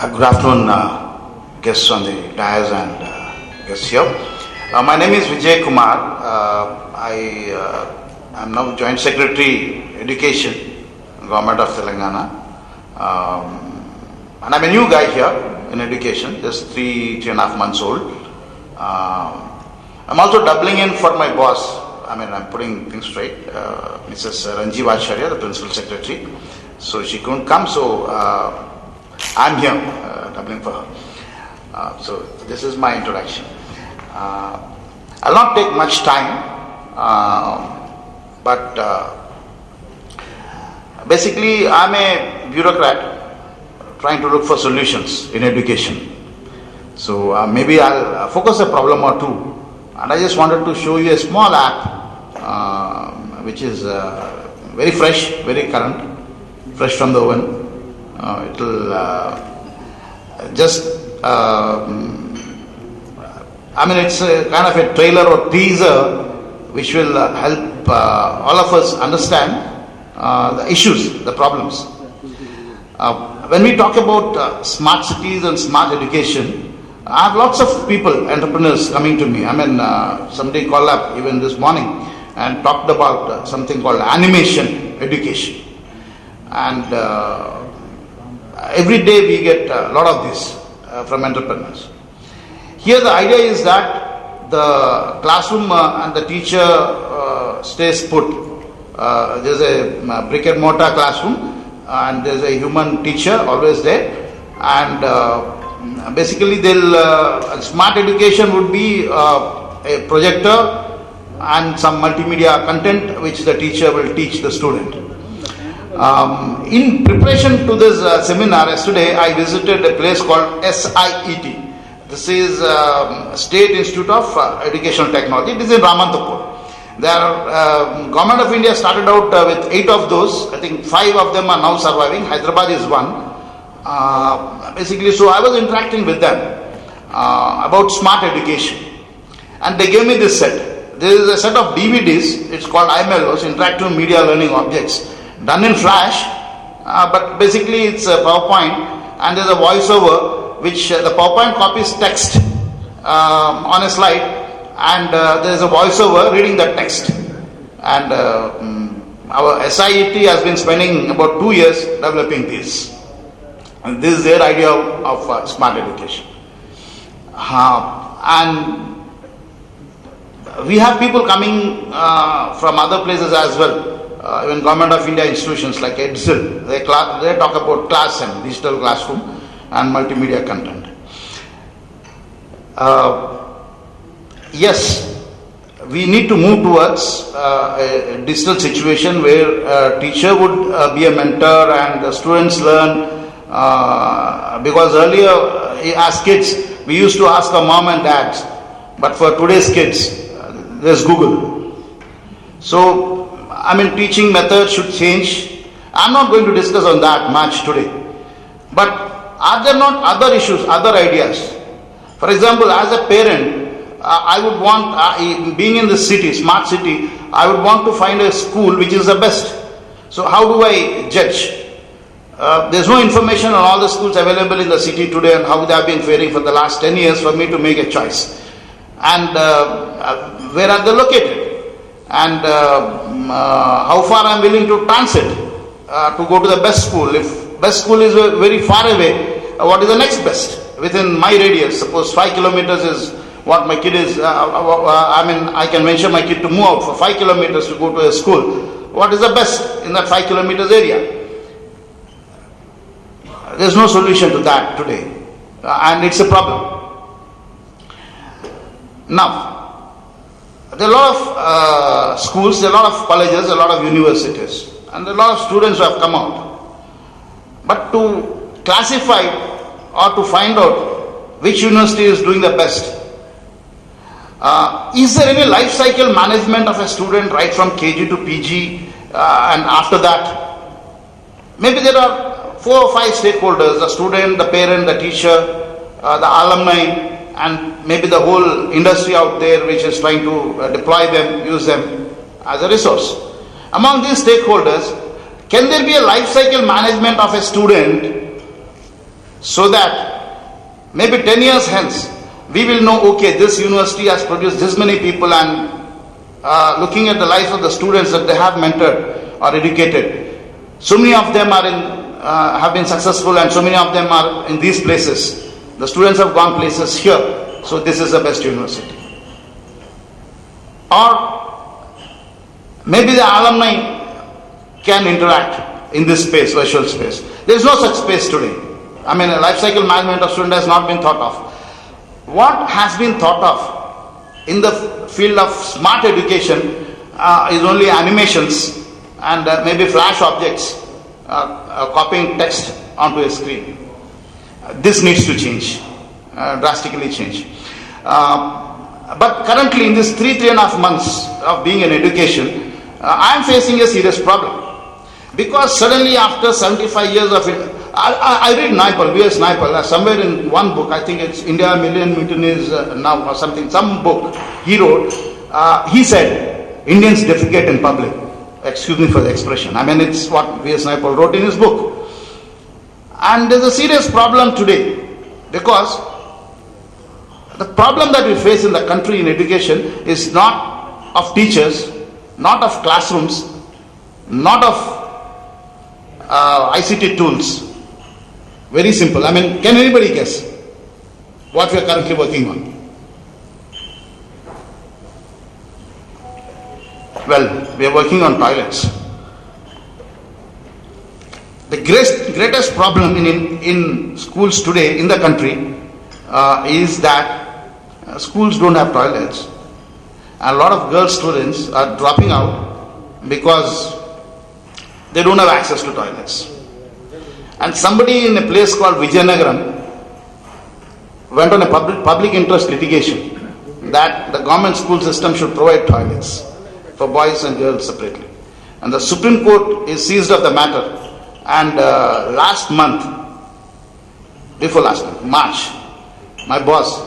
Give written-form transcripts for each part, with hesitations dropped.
Good afternoon, guests on the dais and guests here. My name is Vijay Kumar. I am now Joint Secretary Education, Government of Telangana. And I'm a new guy here in education, just 3.5 months old. I'm also doubling in for my boss. I'm putting things straight. Mrs. Ranjiv Acharya, the Principal Secretary. So she couldn't come, so I'm here, doubling for her. So this is my introduction. I'll not take much time, but basically I'm a bureaucrat trying to look for solutions in education. So maybe I'll focus a problem or two. And I just wanted to show you a small app which is very fresh, very current, fresh from the oven. It will it's a kind of a trailer or teaser which will help all of us understand the issues, the problems. When we talk about smart cities and smart education, I have lots of people, entrepreneurs coming to me. Somebody called up even this morning and talked about something called animation education. And every day we get a lot of this from entrepreneurs. Here the idea is that the classroom and the teacher stays put. There's a brick and mortar classroom and there's a human teacher always there. And basically smart education would be a projector and some multimedia content which the teacher will teach the student. In preparation to this seminar yesterday, I visited a place called SIET. This is State Institute of Educational Technology. It is in Ramantapur. Government of India started out with 8 of those. I think 5 of them are now surviving. Hyderabad is one. Basically, so I was interacting with them about smart education. And they gave me this set. There is a set of DVDs. It's called IMLOs, Interactive Media Learning Objects, done in Flash, but basically it's a PowerPoint, and there's a voiceover which the PowerPoint copies text on a slide, and there's a voiceover reading the text. And our SIET has been spending about 2 years developing this. And this is their idea of smart education. And we have people coming from other places as well. Even Government of India institutions like EDSIL, they talk about class and digital classroom and multimedia content. Yes, we need to move towards a digital situation where a teacher would be a mentor and the students learn, because earlier as kids we used to ask our mom and dads, but for today's kids there's Google. So teaching methods should change. I'm not going to discuss on that much today. But are there not other issues, other ideas? For example, as a parent, I would want, being in this city, smart city, I would want to find a school which is the best. So how do I judge? There's no information on all the schools available in the city today and how they have been faring for the last 10 years for me to make a choice. And where are they located? And how far I'm willing to transit to go to the best school. If best school is very far away, what is the next best within my radius? Suppose 5 kilometers is what my kid is. I can venture my kid to move out for 5 kilometers to go to a school. What is the best in that 5 kilometers area? There's no solution to that today, and it's a problem. Now, there are a lot of schools, there are a lot of colleges, a lot of universities, and there are a lot of students who have come out. But to classify or to find out which university is doing the best, is there any life cycle management of a student right from KG to PG and after that? Maybe there are 4 or 5 stakeholders, the student, the parent, the teacher, the alumni, and maybe the whole industry out there which is trying to deploy them, use them as a resource. Among these stakeholders, can there be a life cycle management of a student so that maybe 10 years hence we will know, okay, this university has produced this many people, and looking at the lives of the students that they have mentored or educated, so many of them are have been successful, and so many of them are in these places. The students have gone places here, so this is the best university. Or maybe the alumni can interact in this space, virtual space. There is no such space today. I mean, a life cycle management of student has not been thought of. What has been thought of in the field of smart education is only animations and maybe flash objects copying text onto a screen. This needs to change, drastically change. But currently in this 3.5 months of being in education, I am facing a serious problem. Because suddenly after 75 years of it, I read Naipaul, V.S. Naipaul, somewhere in one book, I think it's India Million Mutinies Now or something, some book he wrote, he said, Indians defecate in public. Excuse me for the expression. I mean, it's what V.S. Naipaul wrote in his book. And there's a serious problem today, because the problem that we face in the country in education is not of teachers, not of classrooms, not of ICT tools. Very simple. I mean, can anybody guess what we are currently working on? Well, we are working on toilets. The greatest problem in schools today in the country is that schools don't have toilets. A lot of girl students are dropping out because they don't have access to toilets. And somebody in a place called Vijayanagaram went on a public interest litigation that the government school system should provide toilets for boys and girls separately. And the Supreme Court is seized of the matter. And before last month, March, my boss,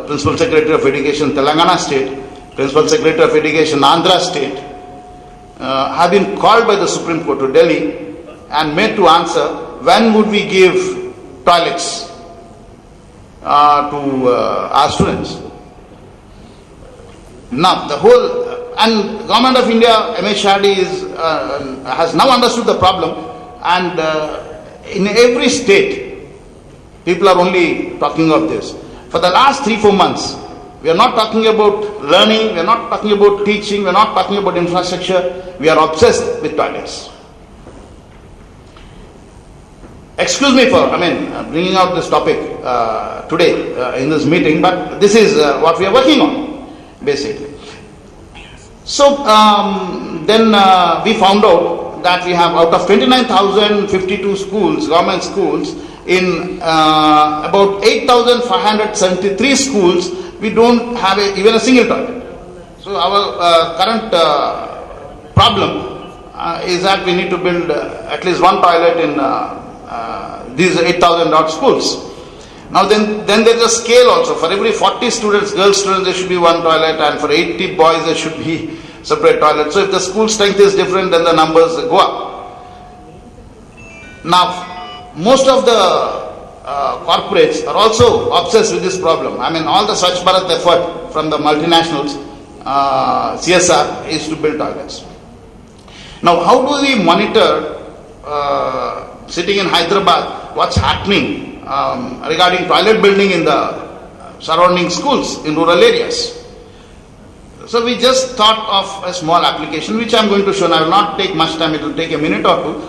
Principal Secretary of Education, Telangana State, Principal Secretary of Education, Andhra State, have been called by the Supreme Court to Delhi and made to answer when would we give toilets to our students. Now, the whole, and Government of India, M.H. Shadi has now understood the problem, and in every state, people are only talking of this. For the last 3-4 months, we are not talking about learning, we are not talking about teaching, we are not talking about infrastructure, we are obsessed with toilets. Excuse me for, bringing out this topic today in this meeting, but this is what we are working on, basically. So, then we found out that we have, out of 29,052 schools, government schools, in about 8,573 schools, we don't have even a single toilet. So our current problem is that we need to build at least one toilet in these 8,000 odd schools. Now then there is a scale also. For every 40 students, girl students, there should be one toilet, and for 80 boys there should be separate toilets. So if the school strength is different, then the numbers go up. Now, most of the corporates are also obsessed with this problem. All the Swachh Bharat effort from the multinationals, CSR, is to build toilets. Now, how do we monitor, sitting in Hyderabad, what's happening regarding toilet building in the surrounding schools in rural areas? So we just thought of a small application which I am going to show. I will not take much time, it will take a minute or two.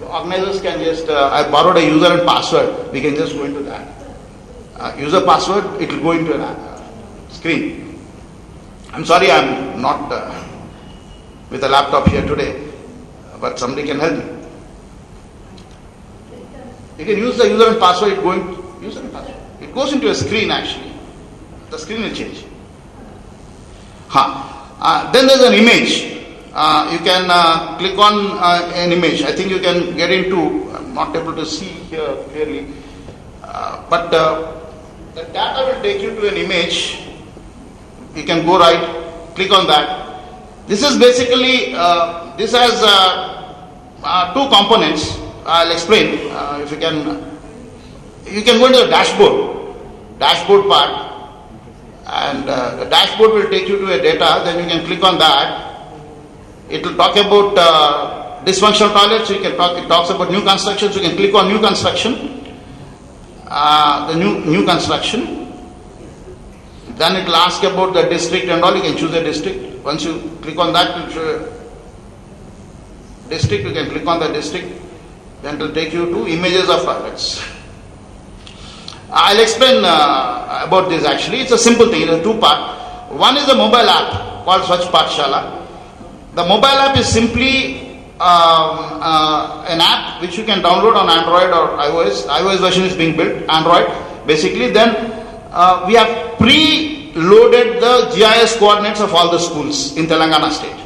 Organizers can just, I borrowed a user and password, we can just go into that. User password, it will go into a screen. I'm sorry I am not with a laptop here today, but somebody can help me. You can use the user and password, it goes into a screen actually. The screen will change. Then there's an image. You can click on an image. I think you can get into, I'm not able to see here clearly, but the data will take you to an image. You can go right, click on that. This is basically, this has two components. I'll explain. If you can go into the dashboard part, and the dashboard will take you to a data. Then you can click on that. It will talk about dysfunctional toilets. It talks about new construction. So you can click on new construction. The new construction. Then it will ask about the district and all. You can choose a district. Once you click on that, it will show you district. You can click on the district. Then it will take you to images of toilets. I'll explain about this actually. It's a simple thing. It's a two-part. One is a mobile app called Swachh Pathshala. The mobile app is simply an app which you can download on Android or iOS. iOS version is being built, Android basically. Then we have pre-loaded the GIS coordinates of all the schools in Telangana state.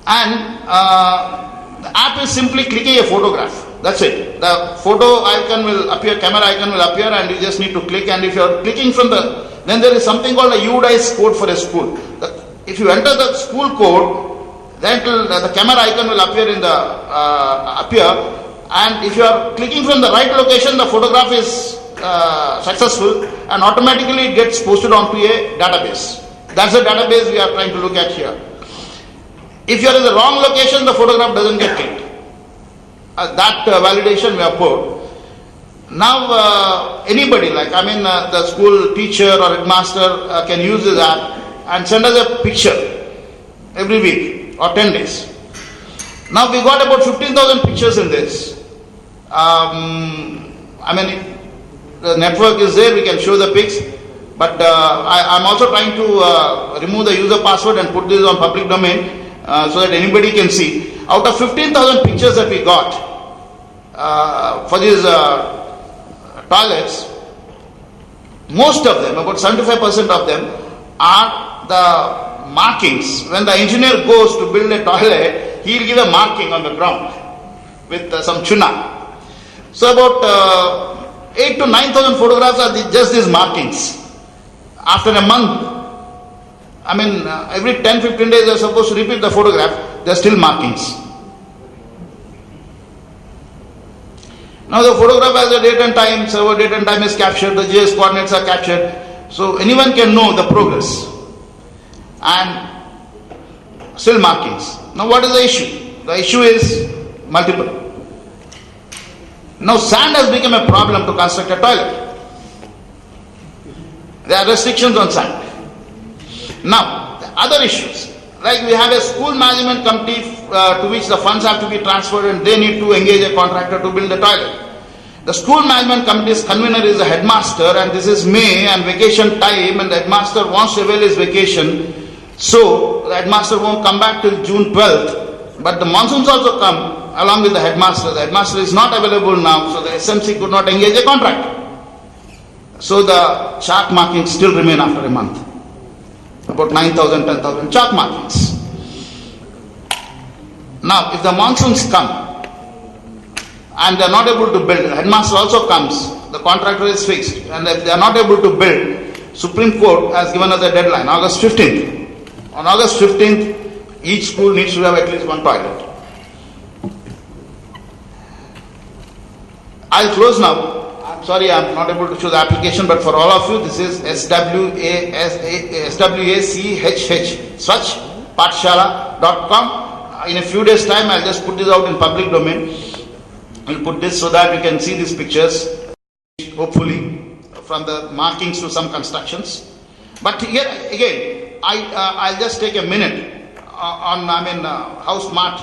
And the app is simply clicking a photograph. That's it. The photo icon will appear, camera icon will appear, and you just need to click. And if you are clicking from then there is something called a UDICE code for a school. If you enter the school code, then the camera icon will appear and if you are clicking from the right location, the photograph is successful, and automatically it gets posted onto a database. That's the database we are trying to look at here. If you are in the wrong location, the photograph doesn't get clicked. That validation we have put. Now anybody, the school teacher or headmaster can use this app and send us a picture every week or 10 days. Now we got about 15,000 pictures in this. The network is there, we can show the pics, but I'm also trying to remove the user password and put this on public domain so that anybody can see. Out of 15,000 pictures that we got for these toilets, most of them, about 75% of them, are the markings. When the engineer goes to build a toilet, he will give a marking on the ground with some chuna. So about 8 to 9,000 photographs are just these markings. After a month, every 10-15 days they are supposed to repeat the photograph, they are still markings. Now the photograph has a date and time, server date and time is captured, the GIS coordinates are captured, so anyone can know the progress. And still markings. Now what is the issue? The issue is multiple. Now sand has become a problem to construct a toilet. There are restrictions on sand. Now, the other issues, like we have a school management committee to which the funds have to be transferred and they need to engage a contractor to build the toilet. The school management committee's convener is the headmaster, and this is May and vacation time, and the headmaster wants to avail his vacation. So the headmaster won't come back till June 12th, but the monsoons also come along with the headmaster. The headmaster is not available now, so the SMC could not engage a contractor. So the chalk markings still remain after a month. About 9,000, 10,000 chalk markings. Now, if the monsoons come and they are not able to build, the headmaster also comes, the contractor is fixed, and if they are not able to build, Supreme Court has given us a deadline, August 15th. On August 15th, each school needs to have at least one toilet. I'll close now. I'm sorry I'm not able to show the application, but for all of you, this is SWACHH, Swachh Pathshala.com. In a few days' time, I'll just put this out in public domain. We'll put this so that you can see these pictures, hopefully, from the markings to some constructions. But here again, I'll just take a minute on how smart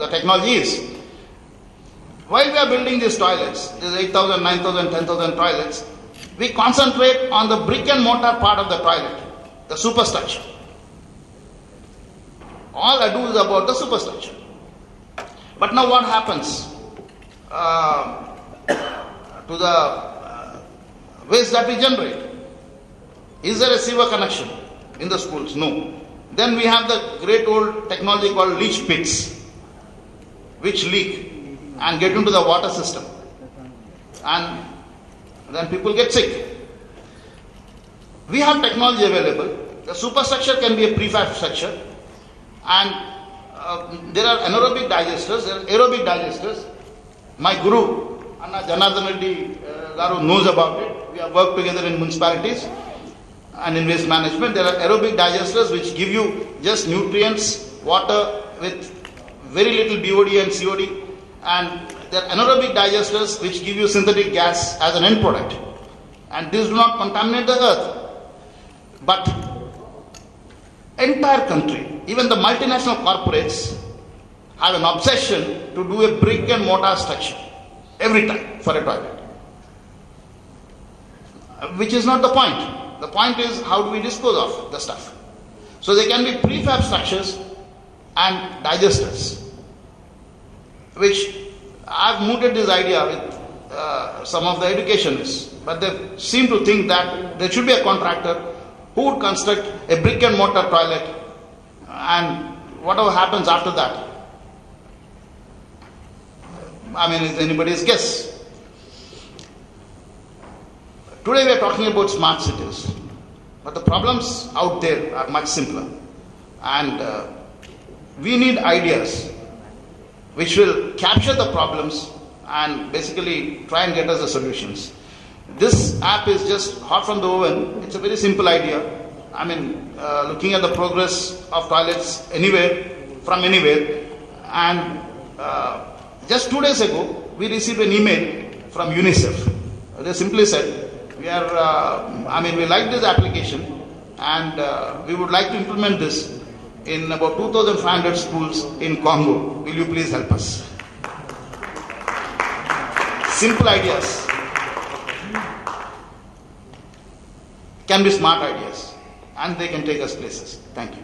the technology is. While we are building these toilets, these 8,000, 9,000, 10,000 toilets, we concentrate on the brick and mortar part of the toilet, the superstructure. All I do is about the superstructure. But now what happens to the waste that we generate? Is there a sewer connection in the schools? No. Then we have the great old technology called leach pits, which leak and get into the water system, and then people get sick. We have technology available. The superstructure can be a prefab structure, and there are anaerobic digesters, there are aerobic digesters. My guru, Anna Janardhan Reddy Garu, knows about it. We have worked together in municipalities and in waste management. There are aerobic digesters which give you just nutrients, water with very little BOD and COD. And there are anaerobic digesters which give you synthetic gas as an end product. And these do not contaminate the earth. But entire country, even the multinational corporates, have an obsession to do a brick and mortar structure every time for a toilet. Which is not the point. The point is, how do we dispose of the stuff? So there can be prefab structures and digesters, which I've mooted this idea with some of the educationists, but they seem to think that there should be a contractor who would construct a brick and mortar toilet, and whatever happens after that, I mean, it's anybody's guess. Today we are talking about smart cities, but the problems out there are much simpler, and we need ideas which will capture the problems and basically try and get us the solutions. This app is just hot from the oven. It's a very simple idea. I mean, looking at the progress of toilets anywhere, from anywhere, and just 2 days ago, we received an email from UNICEF. They simply said, we like this application, and we would like to implement this in about 2,500 schools in Congo. Will you please help us? Simple ideas can be smart ideas, and they can take us places. Thank you.